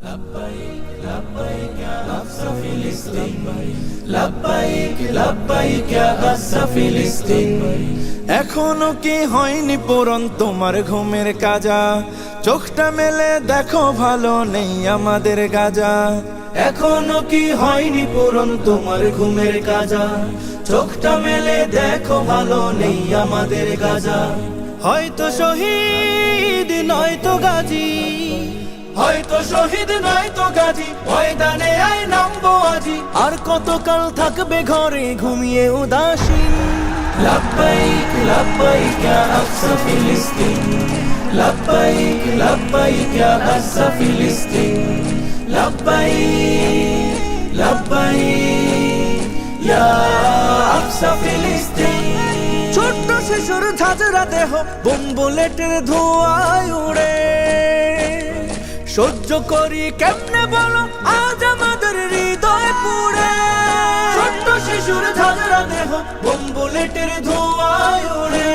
لبيك لبيك يا أقصى فلسطين لبيك لبيك يا أقصى فلسطين এখনো কি হয়নি পূরণ তোমার ঘুমের কাজা? চোখটা মেলে দেখো ভালো নেই আমাদের গাজা। এখনো কি হয়নি পূরণ তোমার ঘুমের কাজা? চোখটা মেলে দেখো ভালো নেই আমাদের গাজা। হয়তো শহীদ নয়তো গাজী, হয়তো শহীদ নয়তো গাজী, ময়দানে আয় নামবো আজি। আর কতকাল থাকবে ঘরে ঘুমিয়ে উদাসীন? لبيك لبيك يا أقصى فلسطين لبيك لبيك يا أقصى فلسطين لبيك لبيك يا أقصى فلسطين ছোট্ট শিশুর ঝাঁঝরা দেহ বোম বুলেটের ধোঁয়ায় উড়ে, সহ্য করি কেমনে বলো আজ আমাদের হৃদয় পুড়ে। ছোট্ট শিশুর ঝাঁঝরা দেহ বোম বুলেটের ধোঁয়ায় উড়ে,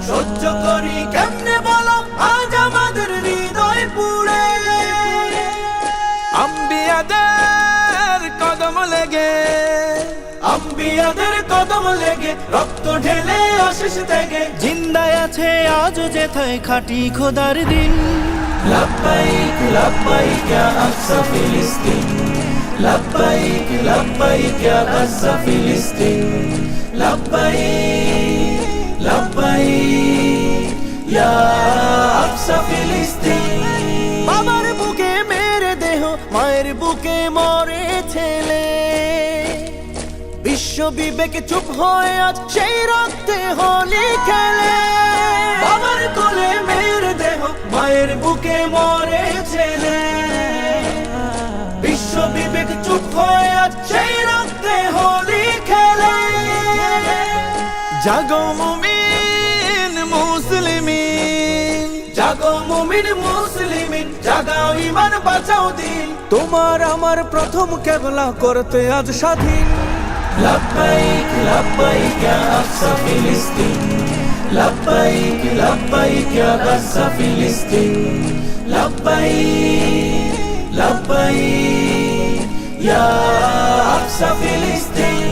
সহ্য করি কেমনে বলো আজ আমাদের হৃদয় পুড়ে। আম্বিয়াদের কদম লেগে, আম্বিয়াদের কদম লেগে রক্ত ঢেলে আশিস থেকে জিন্দায় আছে আজও যেথায় খাটি খোদার দিন। لبيك لبيك يا أقصى فلسطين لبيك لبيك يا أقصى فلسطين لبيك لبيك يا أقصى فلسطين বাবার বুকে মেরে দেহ মায়ের বুকে মরে ছেলে, বিশ্ব বিবেক চুপ হয়ে আজ সেই রক্তে হোলি খেলে। বাবার কোলে মেয়ের দেহ মায়ের বুকে মরে ছেলে, বিশ্ব বিবেক চুপ হয়ে আজ সেই রক্তে হোলি খেলে। জাগো মুমিন মুসলিমিন, জাগো মুমিন মুসলিমিন, জাগাও ঈমান বাঁচাও দিন। তোমার আমার প্রথম কেবলা করতে আজ স্বাধীন। لبيك لبيك يا أقصى فلسطين لبيك لبيك يا أقصى فلسطين لبيك لبيك يا أقصى فلسطين